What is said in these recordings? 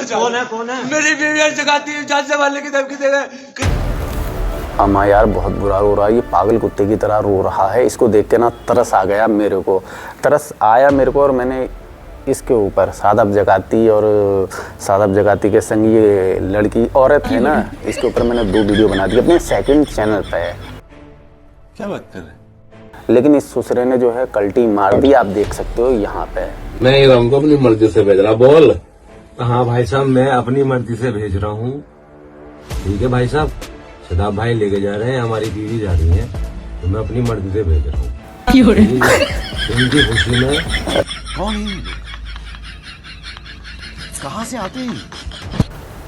कौन है? मेरी बीवी जगाती है, जान से मारने की धमकी दे रहे। अम्मा यार बहुत बुरा रो रहा है, ये पागल कुत्ते की तरह रो रहा है। इसको देख के ना तरस आ गया मेरे को, और मैंने इसके ऊपर सादब जगाती और सादब जगाती के संग ये लड़की औरत है ना, इसके ऊपर मैंने 2 वीडियो बना दी अपने सेकंड चैनल पे। क्या बात कर रहे हैं? लेकिन इस ससुरे ने जो है कल्टी मार दी, आप देख सकते हो यहाँ पे। मैं इरम को अपनी मर्जी से भेज रहा। बोल। हाँ भाई साहब, मैं अपनी मर्जी से भेज रहा हूँ। ठीक है भाई साहब, शदाब भाई लेके जा रहे हैं, हमारी बीवी जा रही है, तो मैं अपनी मर्जी से भेज रहा हूँ। उनकी खुशी में। कौन है? कहाँ से आते हैं?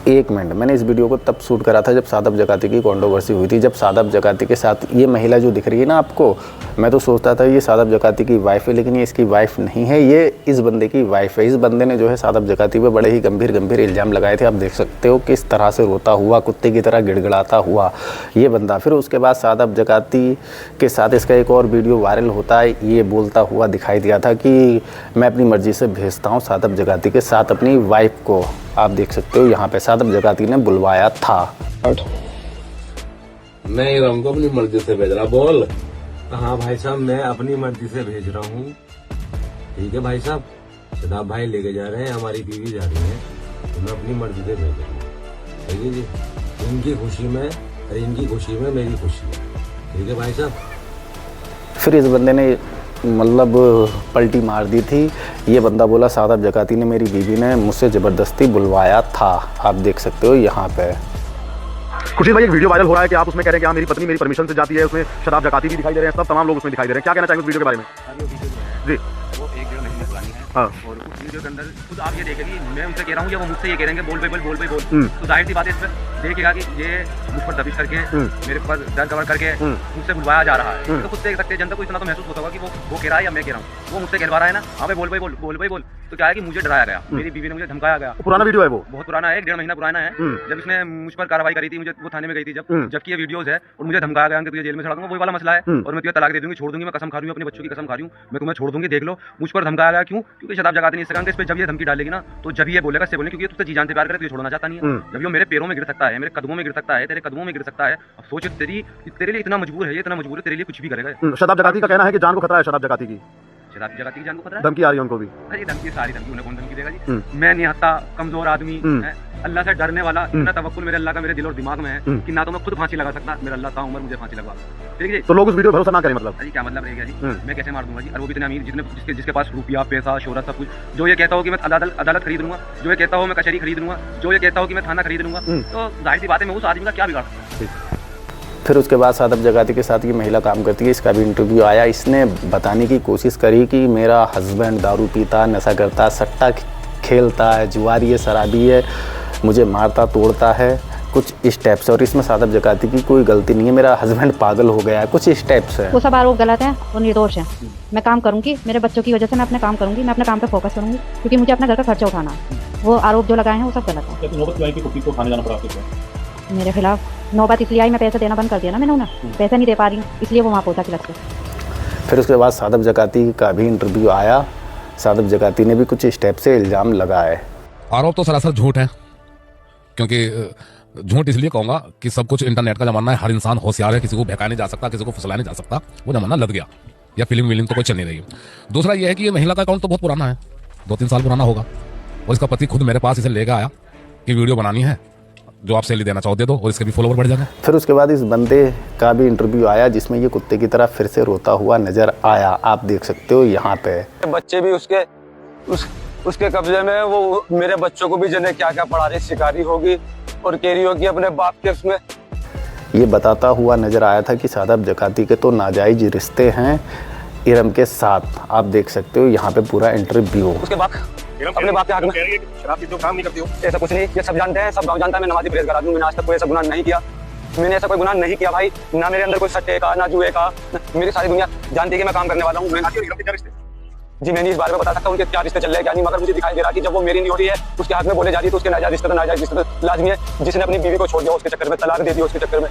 1 मिनट, मैंने इस वीडियो को तब शूट करा था जब सादब जगाती की कंट्रोवर्सी हुई थी। जब सादब जगाती के साथ ये महिला जो दिख रही है ना आपको, मैं तो सोचता था ये सादब जगाती की वाइफ है, लेकिन ये इसकी वाइफ नहीं है, ये इस बंदे की वाइफ है। इस बंदे ने जो है सादब जगाती पे बड़े ही गंभीर इल्ज़ाम लगाए थे। आप देख सकते हो किस तरह से रोता हुआ, कुत्ते की तरह गिड़गिड़ाता हुआ ये बंदा। फिर उसके बाद सादब जगाती के साथ इसका एक और वीडियो वायरल होता है, ये बोलता हुआ दिखाई दिया था कि मैं अपनी मर्ज़ी से भेजता हूँ सादब जगाती के साथ अपनी वाइफ को। आप देख सकते हो यहाँ पे सादब जगाती ने बुलवाया था। मैं इरम को अपनी मर्जी से भेज रहा। बोल। हाँ भाई साहब, मैं अपनी मर्जी से भेज रहा हूँ। ठीक है भाई साहब, शदाब भाई लेके जा रहे हैं, हमारी बीवी जा रही है, तो मैं अपनी मर्जी से भेज रहा हूँ। ठीक है जी, इनकी खुशी में और इनकी खुशी में मेरी खुशी है। ठीक है भाई साहब। फिर इस बंदे ने मतलब पलटी मार दी थी। ये बंदा बोला सादब जगाती ने, मेरी बीवी ने मुझसे ज़बरदस्ती बुलवाया था। आप देख सकते हो यहाँ पे। खुशी भाई, एक वीडियो वायरल हो रहा है कि आप उसमें कह रहे हैं कि हाँ मेरी पत्नी मेरी परमिशन से जाती है, उसमें शदाब जगाती भी दिखाई दे रहे हैं, सब तमाम लोग उसमें दिखाई दे रहे हैं। क्या कहना चाहेंगे उस वीडियो के बारे में? जी, वो 1-1.5 महीने पुरानी है। हाँ। और उस वीडियो के अंदर खुद आप ये देखेंगे, मैं उनसे कह रहा हूँ या वो मुझसे ये कह रहे हैं बोल तो जाहिर सी बात है इस पर देखिएगा कि ये मुझ पर दबिश करके मेरे पर डर कवर करके मुझसे बुलवाया जा रहा है। तो खुद देख सकते हैं, जनता को इतना तो महसूस होता होगा कि वो कह रहा है या मैं कह रहा हूँ। वो मुझसे कहलवा रहा है ना, हाँ भाई बोल। तो क्या है कि मुझे डराया गया, मेरी बीवी ने मुझे धमकाया गया। पुराना वीडियो है वो, बहुत पुराना है, 1-1.5 महीना पुराना है। जब इसने मुझ पर कार्रवाई करी थी, मुझे वो थाने में गई थी जबकि ये वीडियोस है और मुझे धमकाया गया कि तुझे जेल में चढ़ा दूंगा, वही वाला मसला है। और मैं तुझे तलाक दे दूंगी, छोड़ दूंगी, मैं कसम खा रही हूँ, अपने बच्चों की कसम खा रही हूँ, मैं तुम्हें छोड़ दूंगी, देख लो। मुझ पर धमकाया गया क्यों? क्योंकि शदाब जगाती नहीं सकेंगे इस पे। जब ये धमकी डालेगी ना, तो जब ये बोलेगा इससे बोलने, क्योंकि तुझसे जी जान से प्यार करे, तुझे छोड़ना चाहता नहीं है। जब ये मेरे पैरों में गिर सकता है, मेरे कदमों में गिर सकता है, तेरे कदमों में गिर सकता है, अब सोच तेरे लिए इतना मजबूर है, ये इतना मजबूर है, तेरे लिए कुछ भी करेगा। शदाब जगाती का कहना है कि जान को खतरा है, शदाब जगाती की जगाती की जान को खतरा है, धमकी आ रही है उनको भी। अरे धमकी, सारी धमकी उन्हें कौन धमकी देगा जी? मैं निहत्ता कमजोर आदमी, अल्लाह से डरने वाला, इतना तवक्कुल मेरे अल्लाह का मेरे दिल और दिमाग में है कि ना तो मैं खुद फांसी लगा सकता, मेरा अल्लाह ताउम्र मुझे फांसी लगवा। ठीक है जी, तो लोग उस वीडियो भरोसा ना करें मतलब? अरे क्या मतलब रहेगा जी? मैं कैसे मार दूंगा जी? और वो भी इतने अमीर जिसके पास रुपया पैसा शोहरत सब कुछ। जो ये कहता हो कि मैं अदालत खरीद लूंगा, जो ये कहता हो मैं कचहरी खरीद लूंगा, जो ये कहता हो कि मैं थाना खरीद लूंगा, तो जाहिर सी बात है मैं उस आदमी का क्या बिगाड़ सकता हूं? फिर उसके बाद सादब जगाती के साथ ये महिला काम करती है, इसका भी इंटरव्यू आया। इसने बताने की कोशिश करी कि मेरा हस्बैंड दारू पीता, नशा करता, सट्टा खेलता है, जुआरी है, शराबी है, मुझे मारता तोड़ता है, कुछ इस टाइप से। और इसमें सादब जगाती की कोई गलती नहीं है, मेरा हस्बैंड पागल हो गया है, कुछ इस टाइप से। वो सब आरोप गलत है और निर्दोष है। मैं काम करूंगी, मेरे बच्चों की वजह से मैं अपने काम करूंगी, मैं अपने काम पे फोकस करूंगी, क्योंकि मुझे अपने घर का खर्चा उठाना है। वो आरोप जो लगाए हैं वो सब गलत है। मेरे खिलाफ नौबत इसलिए आई, मैं पैसे देना बंद कर दिया ना मैंने उन्हें, पैसे नहीं दे पा रही हूँ, इसलिए वो वहाँ पहुँचा खिलक से। फिर उसके बाद सादब जगाती का भी इंटरव्यू आया। सादब जगाती ने भी कुछ स्टेप से इल्ज़ाम लगाए। आरोप तो सरासर झूठ है, क्योंकि झूठ इसलिए कहूँगा कि सब कुछ इंटरनेट का जमाना है, हर इंसान होशियार है, किसी को बहकाया नहीं जा सकता, किसी को फुसलाया नहीं जा सकता, वो जमाना लग गया, या फिल्म विलिंग तो कोई चल नहीं रही है। दूसरा ये है कि ये महिला का अकाउंट तो बहुत पुराना है, 2-3 साल पुराना होगा, और इसका पति खुद मेरे पास इसे लेकर आया कि वीडियो बनानी है, जो आप सैलरी देना चाहो दे दो और इसके भी फॉलोवर बढ़ जाएंगे। फिर उसके बाद इस बंदे का भी इंटरव्यू आया, जिसमें ये कुत्ते की तरह फिर से रोता हुआ नजर आया। आप देख सकते हो यहाँ पे। बच्चे भी उसके कब्जे में, वो मेरे बच्चों को भी जने क्या क्या पढ़ा रही, शिकारी होगी और कह रही होगी अपने बाप के उसमें। ये बताता हुआ नजर आया था कि सादब जगाती के तो नाजायज रिश्ते हैं इरम के साथ। आप देख सकते हो यहाँ पे पूरा इंटरव्यू। उसके बाप अपने बाप के हक में शराब पीते हो, काम नहीं करते हो, ऐसा कुछ नहीं, ये सब जानते हैं, सब जानता है। मैं नमाजी परहेजगार आदमी, मैंने आज तक कोई ऐसा गुनाह नहीं किया, मैंने ऐसा कोई गुनाह नहीं किया भाई, ना मेरे अंदर कोई सट्टे का, ना जुए का। मेरी सारी दुनिया जानती है कि मैं काम करने वाला हूँ। जी मैं नहीं इस बारे में बता सकता उनके क्या रिश्ते चल रहे हैं क्या नहीं, मगर मुझे दिखाई दे रहा है कि जब वो मेरी नहीं हो रही है उसके हाथ में बोले जा रही है तो उसके नाजायज रिश्ते तो नाजायज रिश्ते तो लाजमी है। जिसने अपनी बीवी को छोड़ दिया उसके चक्कर में, तलाक दे दिया उसके चक्कर में,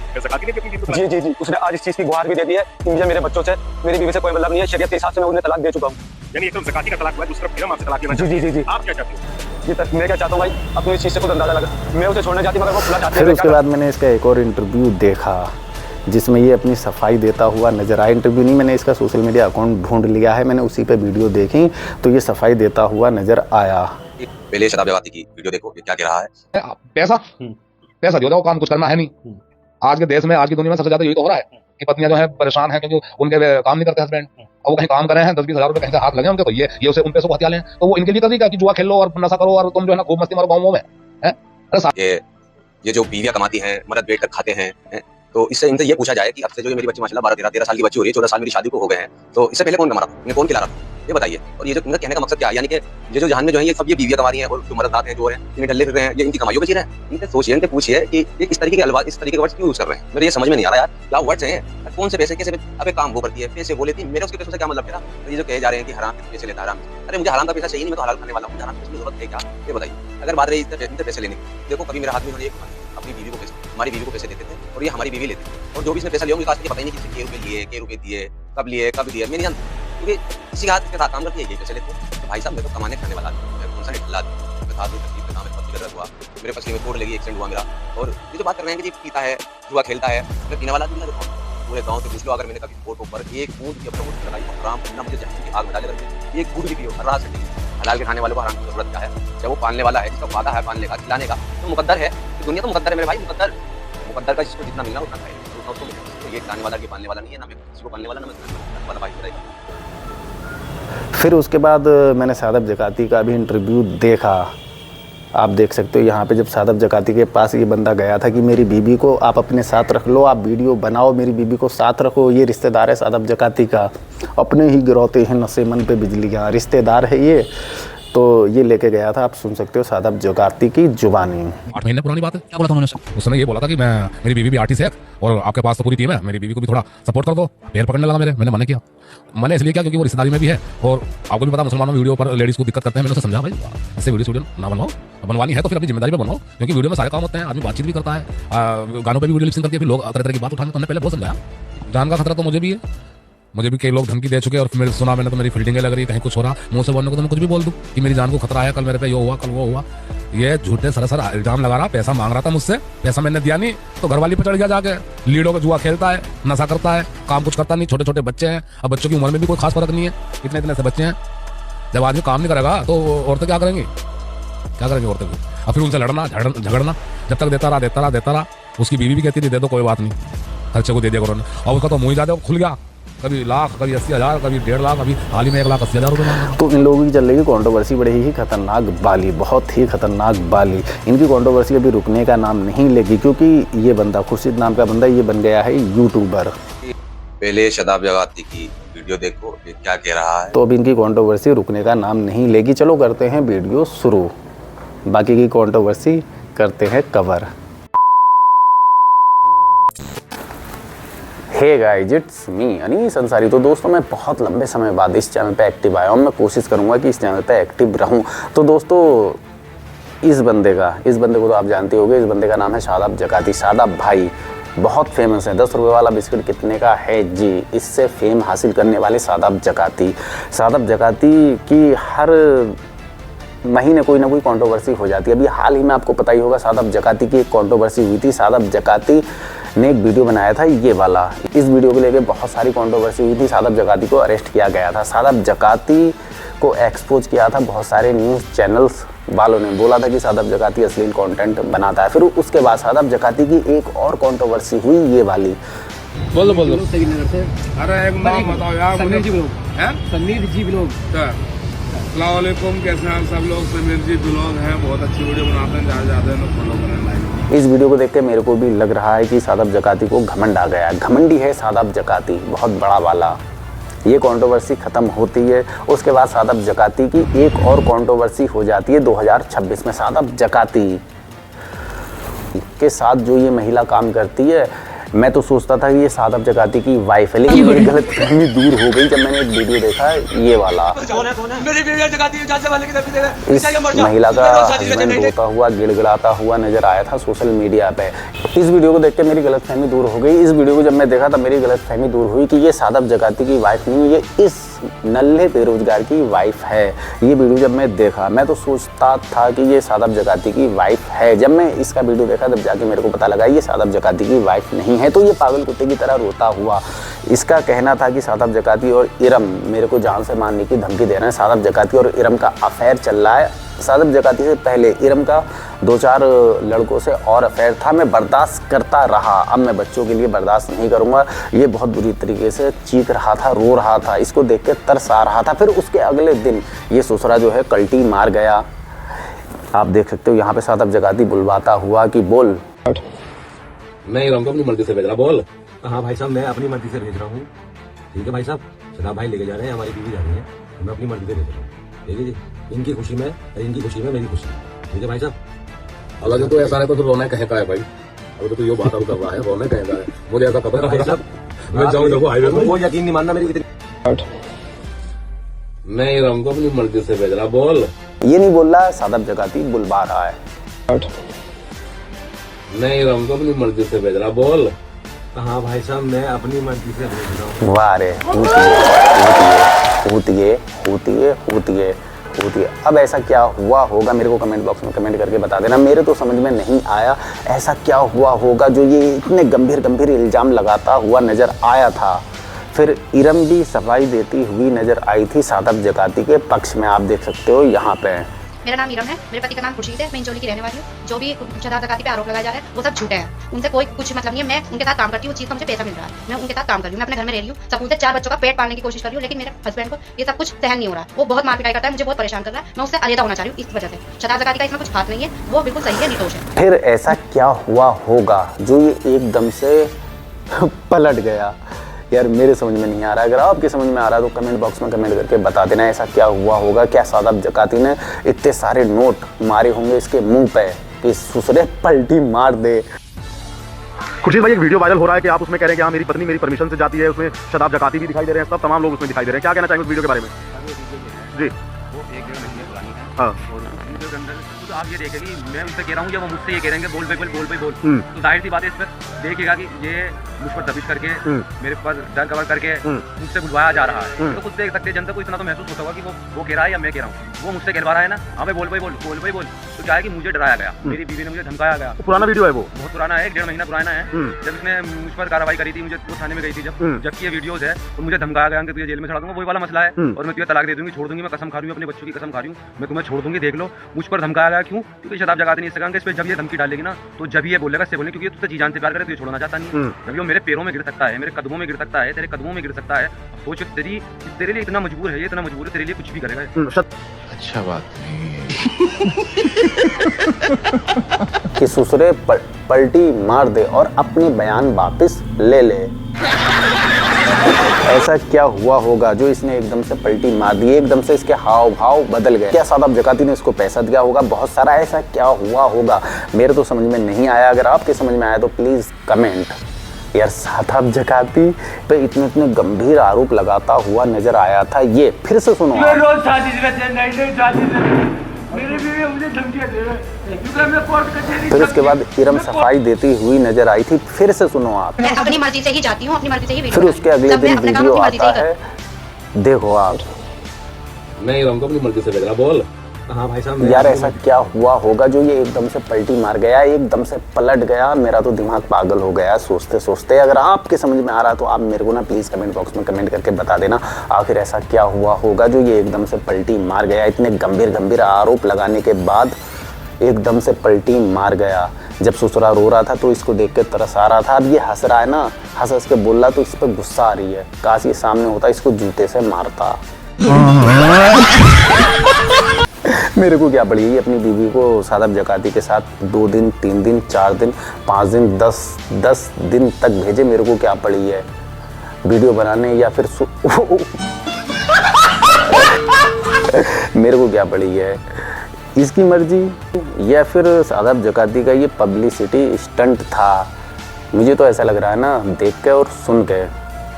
जी जी जी उसने आज इस चीज की गुहार भी दे दी है कि मुझे मेरे बच्चों से, मेरी बीवी से कोई मतलब नहीं है, शरीयत के हिसाब से मैं उन्हें तलाक दे चुका हूँ। यानी एक तो ज़काती का तलाक हुआ है, दूसरा फिर हम आपसे तलाक लेना जी जी जी जी आप क्या चाहते हो? जी तक मैं क्या चाहता हूँ भाई, अपनी इस चीज से खुद अंदाजा लगा, मैं उसे छोड़ना चाहती मगर वो खुला चाहती फिर है। उसके बाद मैंने इसका एक और इंटरव्यू देखा जिसमें ये अपनी सफाई देता हुआ नजर आया। इंटरव्यू नहीं, मैंने इसका सोशल मीडिया अकाउंट ढूंढ लिया है, मैंने उसी पे वीडियो देखी तो ये सफाई देता हुआ नजर आया। पहले शराब जगाती की वीडियो देखो ये क्या कह रहा है। पैसा पैसा जो है वो काम कुछ करना है नहीं। आज के देश में, आज की दुनिया में सबसे ज्यादा यही तो हो रहा है कि पत्नियां जो है परेशान है क्योंकि उनके काम नहीं करते हस्बैंड, और वो कहीं काम कर रहे हैं 10-20 हज़ार रुपए कहीं से हाथ लगे उनके, तो ये उसे उन पैसों को हथिया लें, तो वो इनके लिए तरीका कि जुआ खेलो और नशा करो और तुम जो है ना खूब मस्ती मारो गाँवों में। ये जो बीवियां कमाती हैं, मर्द बैठ कर खाते हैं, तो इससे इनसे ये पूछा जाए कि अब से जो मेरी बच्ची माशाल्लाह 12-13 साल की बच्ची हो रही है, 14 साल मेरी शादी को हो गए हैं, तो इससे पहले कौन कमा रहा था, इन्हें कौन खिला रहा था, ये बताइए। और ये जो इनका कहने का मकसद क्या है, यानी कि ये जो जहान में जो है ये सब ये बीवियां कमा रही हैं और जो मर्द आते हैं जो है इन्हें डल्ले फिर रहे हैं, ये इनकी कमाइयों पे जी रहे हैं। इनसे सोचिए, इनसे पूछिए कि ये इस तरीके के अल्फाज, इस तरीके के वर्ड्स क्यों यूज कर रहे हैं, मेरे ये समझ में नहीं आ रहा यार, क्या वर्ड्स हैं, कौन से पैसे कैसे, अबे काम वो करती है, पैसे वो लेती है, मेरे उसके पैसों से क्या मतलब मेरा। तो ये जो कहे जा रहे हैं कि हराम के पैसे लेता है, हराम, अरे मुझे हराम का पैसा चाहिए नहीं, मैं तो हलाल खाने वाला हूँ, हराम की जरूरत है क्या, ये बताइए। अगर बात रही इनसे पैसे लेने की, देखो कभी मेरा हाथ में अपनी बीवी को पैसे, हमारी बीवी को पैसे देते थे और ये हमारी बीवी लेती थी, और जो भी इसने पैसा लिया मुझे पता ही नहीं कितने के रुपए दिए, कब लिए, कब दिए, मैं नहीं जानता, क्योंकि किसी हाथ के साथ काम करती है ये पैसे लेते हैं। तो भाई साहब मैं तो कमाने खाने वाला मैं कौन सा निकला मैं था तकलीफ का काम है, हुआ मेरे पसली में चोट लगी, एक्सीडेंट हुआ मेरा। और ये जो बात कर रहे हैं कि पीता है, जुआ खेलता है, मैं पीने वाला नहीं लगता, पूरे गाँव से पूछ लो, अगर मैंने कभी फोटो पर एक बूंद की अपना लगाई हराम करना, मुझे जहन्नम की आग में डाले रखे, एक बूंद भी पियो हर रात से ठीक। हलाल के खाने वाले को हराम की जरूरत क्या है, जब वो पालने वाला है, जिसका वादा है पालने का, खिलाने का, तो मुकद्दर है, दुनिया तो मुकद्दर है मेरे भाई, मुकद्दर का जिसको जितना मिलना उतना खाए, उतना उसको मिले। तो ये खिलाने वाला के पालने वाला नहीं है, ना मैं किसी को पालने वाला, ना मैं वाला भाई बताएगा। फिर उसके बाद मैंने सादब जकाती का भी इंटरव्यू देखा। आप देख सकते हो यहाँ पे जब सादब जकाती के पास ये बंदा गया था कि मेरी बीबी को आप अपने साथ रख लो, आप वीडियो बनाओ, मेरी बीबी को साथ रखो, ये रिश्तेदार है सादब जकाती का, अपने ही गिरौते हैं नशे मन पे बिजलियाँ, रिश्तेदार है ये। तो ये लेके गया था, आप सुन सकते हो सादब जकाती की जुबानी। 8 महीने पुरानी बात है। क्या बोला था उन्होंने? उसने ये बोला था कि मैं, मेरी बीवी भी आर्टिस्ट है और आपके पास तो पूरी टीम है, मेरी बीवी को भी थोड़ा सपोर्ट कर दो। पैर पकड़ने लगा मेरे, मैंने मना किया। मैंने इसलिए किया क्योंकि वो रिश्तेदारी में भी है और आपको भी पता मुसलमानों में वीडियो पर लेडीज को दिक्कत करते हैं। मैंने उसे समझा भाई इससे वीडियो ना बनवाओ, बनवानी है तो फिर अपनी जिम्मेदारी पे बनवाओ, क्योंकि वीडियो में सारे काम होते हैं, आदमी बातचीत भी करता है, गानों पर भी वीडियो लिपसिंग करके फिर लोग तरह तरह की बात उठाने। तो हमने पहले बहुत समझाया, जान का खतरा तो मुझे भी है, मुझे भी कई लोग धमकी दे चुके और फिर सुना मैंने तो मेरी फील्डिंग लग रही है, कहीं कुछ हो रहा, मुंह से बोलने को तो मैं कुछ भी बोल दूं कि मेरी जान को खतरा है, कल मेरे पे ये हुआ, कल वो हुआ। ये झूठे सरासर इल्जाम लगा रहा, पैसा मांग रहा था मुझसे, पैसा मैंने दिया नहीं तो घरवाली पे चढ़ गया जाके, लीडो का जुआ खेलता है, नशा करता है, काम कुछ करता नहीं, छोटे छोटे बच्चे हैं, अब बच्चों की उम्र में भी कोई खास फर्क नहीं है, इतने इतने से बच्चे हैं। जब आदमी काम नहीं करेगा तो औरतें क्या करेंगी, क्या करेंगी औरतें भी? और फिर उनसे लड़ना झगड़ना, जब तक देता रहा। उसकी बीवी भी कहती थी दे दो कोई बात नहीं, खर्चे को दे दिया करो, और उसका तो मुँह ही ज्यादा खुल गया, कभी लाख, कभी 80,000, कभी 1.5 लाख, अभी हाल ही में 1,80,000 रुपये। तो इन लोगों की चल रही कंट्रोवर्सी बड़ी ही खतरनाक बाली, बहुत ही खतरनाक बाली। इनकी कंट्रोवर्सी अभी रुकने का नाम नहीं लेगी, क्योंकि ये बंदा, खुर्शीद नाम का बंदा, ये बन गया है यूट्यूबर। पहले शदाब जगाती की वीडियो देखो ये क्या कह रहा है। तो अब इनकी कंट्रोवर्सी रुकने का नाम नहीं लेगी। चलो करते हैं वीडियो शुरू, बाकी की कंट्रोवर्सी करते हैं cover. Hey guys, it's me Anis Ansari. तो दोस्तों मैं बहुत लंबे समय बाद इस चैनल पे एक्टिव आया हूँ, मैं कोशिश करूँगा कि इस चैनल पे एक्टिव रहूँ। तो दोस्तों इस बंदे को तो आप जानते होंगे, इस बंदे का नाम है सादब जकाती। सादब भाई बहुत फेमस है, 10 रुपये वाला बिस्किट कितने का है जी, इससे फेम हासिल करने वाले सादब जकाती की हर महीने कोई ना कोई कंट्रोवर्सी हो जाती है। अभी हाल ही में आपको पता ही होगा, सादब जकाती की एक कंट्रोवर्सी हुई थी। सादब जकाती ने एक वीडियो बनाया था ये वाला, इस वीडियो को लेकर बहुत सारी कंट्रोवर्सी हुई थी। सादब जकाती को अरेस्ट किया गया था, सादब जकाती को एक्सपोज किया था बहुत सारे न्यूज़ चैनल्स वालों ने, बोला था कि सादब जकाती अश्लील कंटेंट बनाता है। फिर उसके बाद सादब जकाती की एक और कंट्रोवर्सी हुई ये वाली। बोलो अरे एक नाम बताओ यार, समीर जी ब्लॉग। अस्सलामुअलैकुम, कैसे हैं सब लोग? समीर जी ब्लॉग हैं, बहुत अच्छी वीडियो बनाते हैं, ज़्यादा लोग फॉलो करें, लाइक। इस वीडियो को देख के मेरे को भी लग रहा है कि सादब जकाती को घमंड आ गया, घमंडी है सादब जकाती, बहुत बड़ा वाला। ये कंट्रोवर्सी ख़त्म होती है, उसके बाद सादब जकाती की एक और कंट्रोवर्सी हो जाती है 2026 में। सादब जकाती के साथ जो ये महिला काम करती है, मैं तो सोचता था कि ये सादब जकाती की वाइफ है, लेकिन मेरी गलत फहमी दूर हो गई जब मैंने एक वीडियो देखा ये वाला। इस महिला का हस्बैंड रोता हुआ गिड़गिड़ाता हुआ नजर आया था सोशल मीडिया पे। इस वीडियो को देख के मेरी गलत फहमी दूर हो गई। इस वीडियो को जब मैं देखा तब मेरी गलत फहमी दूर हुई कि ये सादब जकाती की वाइफ नहीं, ये इस नल्हे बेरोजगार की वाइफ है। ये वीडियो जब मैं देखा मैं तो सोचता था कि ये सादब जकाती की वाइफ है। जब मैं इसका वीडियो देखा तब जाके मेरे को पता लगा ये सादब जकाती की वाइफ नहीं है। तो ये पागल कुत्ते की तरह रोता हुआ, इसका कहना था कि सादब जकाती और इरम मेरे को जान से मारने की धमकी दे रहे हैं। सादब जकाती और इरम का अफेयर चल रहा है। सादब जकाती से पहले इरम का 2-4 लड़कों से और अफेयर था। मैं बर्दाश्त करता रहा, अब मैं बच्चों के लिए बर्दाश्त नहीं करूंगा। ये बहुत बुरी तरीके से चीख रहा था, रो रहा था, इसको देख के तरस आ रहा था। फिर उसके अगले दिन ये ससुरा जो है कल्टी मार गया। आप देख सकते हो यहाँ पे सादब जकाती बुलवाता हुआ कि बोल। मैं इरम को अपनी मर्जी से भेज रहा, बोल। हाँ भाई साहब, मैं अपनी मर्जी से भेज रहा हूँ। ठीक है भाई साहब, शदाब भाई लेके जा रहे हैं, हमारी बीवी जा रही है, मैं अपनी मर्जी से भेज रहा हूँ। ठीक है जी, इनकी खुशी में और इनकी खुशी में मेरी खुशी। ठीक है भाई साहब। अगर जो तो ऐसा है तो रोना कहे का है भाई। अगर तो ये बात कर रहा है, रोना कहे का है, मुझे ऐसा खबर भाई साहब, मैं जाऊँ देखो हाईवे में, वो यकीन नहीं मानना मेरी कितनी। मैं इरम को अपनी मर्जी से भेज रहा, बोल। ये नहीं बोल रहा है, सादब जकाती बुलवा रहा है। मैं इरम को अपनी मर्जी से भेज रहा, बोल। हाँ भाई साहब, मैं अपनी मर्जी से भेज रहा हूँ। वाह रे, होती है। अब ऐसा क्या हुआ होगा मेरे को कमेंट बॉक्स में कमेंट करके बता देना। मेरे तो समझ में नहीं आया ऐसा क्या हुआ होगा जो ये इतने गंभीर इल्ज़ाम लगाता हुआ नज़र आया था। फिर इरम भी सफाई देती हुई नज़र आई थी सादब जकाती के पक्ष में। आप देख सकते हो यहाँ पे। मेरा नाम इरम है, मेरे पति का नाम खुर्शीद है, मैं इंचोली की रहने वाली हूँ। जो भी शदाब जकाती पे आरोप लगाया जा रहा है वो सब झूठे हैं, उनसे कोई कुछ मतलब नहीं है। मैं उनके साथ काम करती हूँ, उस चीज़ का मुझे पैसा मिल रहा है, मैं उनके साथ काम कर रही हूँ, मैं अपने घर में रह रही हूँ, सबूत है 4 बच्चों का पेट पालने की कोशिश कर रही हूँ, लेकिन मेरे हस्बैंड को ये सब कुछ सहन नहीं हो रहा है। वो बहुत मार पिटाई करता है, मुझे बहुत परेशान कर रहा है, मैं उससे अलग होना चाह रही हूँ इस वजह से। शदाब जकाती का इसमें कुछ हाथ नहीं है, वो बिल्कुल सही है, निर्दोष है। फिर ऐसा क्या हुआ होगा जो ये एकदम से पलट गया? यार मेरे समझ में नहीं आ रहा है। अगर आपके समझ में आ रहा है तो कमेंट बॉक्स में कमेंट करके बता देना ऐसा क्या हुआ होगा। क्या सादब जकाती ने इतने सारे नोट मारे होंगे इसके मुंह पे कि ससुरे पलटी मार दे। खुर्शीद भाई, एक वीडियो वायरल हो रहा है कि आप उसमें कह रहे हैं कि हाँ मेरी पत्नी मेरी परमिशन से जाती है, उसमें शदाब जकाती भी दिखाई दे रहे हैं, सब तमाम लोग उसमें दिखाई दे रहे हैं। क्या कहना चाहेंगे उस वीडियो के बारे में? जी हाँ, आप ये देखेंगे, मैं उनसे कह रहा हूँ, जब वो मुझसे ये कह रहे हैं बोल भाई बोल, तो जाहिर सी बात है इस पर देखिएगा कि ये मुझ पर दबिश करके मेरे पर डर कवर करके मुझसे बुलवाया जा रहा है। तो खुद देख सकते हैं, जनता को इतना तो महसूस होता होगा कि वो कह रहा है या मैं कह रहा हूँ। वो मुझसे कहलवा रहा है ना, हाँ भाई बोल भाई बोल, तो क्या है कि मुझे डराया गया, मेरी बीवी ने मुझे धमकाया गया। पुराना वीडियो है वो, बहुत पुराना है, 1.5 महीना पुराना है। जब इसने मुझ पर कार्रवाई करी थी, मुझे वो थाने में गई थी जबकि ये वीडियोस है, और मुझे धमकाया गया कि तुझे जेल में चढ़ा दूंगा, वही वाला मसला है, और मैं तुझे तलाक दे दूंगी, छोड़ दूंगी, मैं कसम खा रही हूँ, अपने बच्चों की कसम खा रही हूँ, मैं तुम्हें छोड़ दूंगी, देख लो। मुझ पर धमकाया गया क्यों? क्योंकि शदाब जकाती ने इस पे जब ये धमकी डालेगी ना, तो जब ये बोलेगा इससे बोलेंगे क्योंकि तुझसे जी जान से प्यार करे, तुझे छोड़ना चाहता नहीं। जब वो मेरे पैरों में गिर सकता है, मेरे कदमों में गिर सकता है, तेरे कदमों में गिर सकता है, सोच तेरे लिए इतना मजबूर है, ये इतना मजबूर है, तेरे लिए कुछ भी करेगा। अच्छा बात नहीं कि ससुरे पलटी मार दे और अपने बयान वापस ले ले। ऐसा क्या हुआ होगा जो इसने एकदम से पलटी मार दी, एकदम से इसके हाव भाव बदल गए? क्या सादब जकाती ने इसको पैसा दिया होगा? बहुत सारा ऐसा क्या हुआ होगा? मेरे तो समझ में नहीं आया। अगर आपके समझ में आया तो प्लीज कमेंट। यार सादब जकाती पे इतने गंभीर आरोप लगाता हुआ नजर आया था, ये फिर से सुनो। फिर उसके बाद इरम सफाई देती हुई नजर आई थी, फिर से सुनो आप। मैं अपनी मर्जी से ही जाती हूँ, अपनी मर्जी से ही फिर उसके अगले दिन वीडियो आता है, देखो आप। मैं इरम को अपनी मर्जी से भेज रहा, बोल। हाँ भाई साहब, यार ऐसा क्या हुआ होगा जो ये एकदम से पलटी मार गया, एकदम से पलट गया? मेरा तो दिमाग पागल हो गया सोचते सोचते। अगर आपके समझ में आ रहा तो आप मेरे को ना प्लीज़ कमेंट बॉक्स में कमेंट करके बता देना आखिर ऐसा क्या हुआ होगा जो ये एकदम से पलटी मार गया। इतने गंभीर आरोप लगाने के बाद एकदम से पलटी मार गया। जब ससुरा रो रहा था तो इसको देख के तरस आ रहा था, अब ये हंस रहा है ना, हंस के बोल रहा तो इस पर गुस्सा आ रही है। काश ये सामने होता इसको जूते से मारता। मेरे को क्या पड़ी है अपनी बीवी को सादब जकाती के साथ 2 दिन 3 दिन 4 दिन 5 दिन 10 दिन तक भेजे, मेरे को क्या पड़ी है वीडियो बनाने या फिर मेरे को क्या पड़ी है, इसकी मर्जी। या फिर सादब जकाती का ये पब्लिसिटी स्टंट था मुझे तो ऐसा लग रहा है ना देख के और सुन के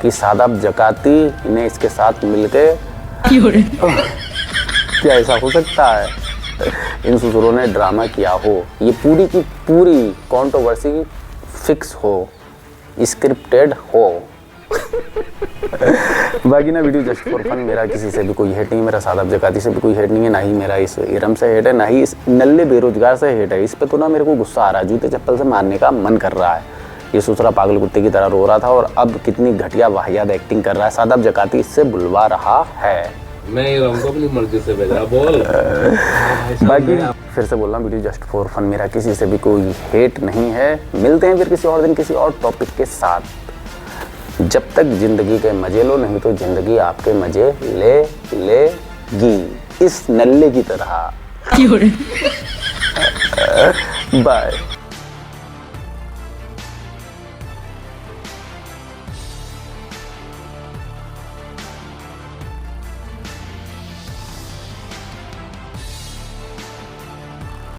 कि सादाब जकाती इन्हें इसके साथ मिलके क्या ऐसा हो सकता है इन ससुरों ने ड्रामा किया हो, ये पूरी की पूरी कंट्रोवर्सी फिक्स हो, स्क्रिप्टेड हो। बाकी ना वीडियो जस्ट फॉर फन, मेरा किसी से भी कोई हेट नहीं है, मेरा सादाब जकाती से भी कोई हेट नहीं है, ना ही मेरा इस इरम से हेट है, ना ही इस नल्ले बेरोजगार से हेट है। इस पे तो ना मेरे को गुस्सा आ रहा है, जूते चप्पल से मारने का मन कर रहा है। ये ससुरा पागल कुत्ते की तरह रो रहा था और अब कितनी घटिया वाहियात एक्टिंग कर रहा है। सादाब जकाती इससे बुलवा रहा है। मैं इरम अपनी मर्जी से भेज रहा, बोल। बाकी फिर से बोल रहा हूँ, वीडियो जस्ट फॉर फन, मेरा किसी से भी कोई हेट नहीं है। मिलते हैं फिर किसी और दिन किसी और टॉपिक के साथ। जब तक जिंदगी के मजे लो, नहीं तो जिंदगी आपके मजे ले लेगी, इस नल्ले की तरह। बाय।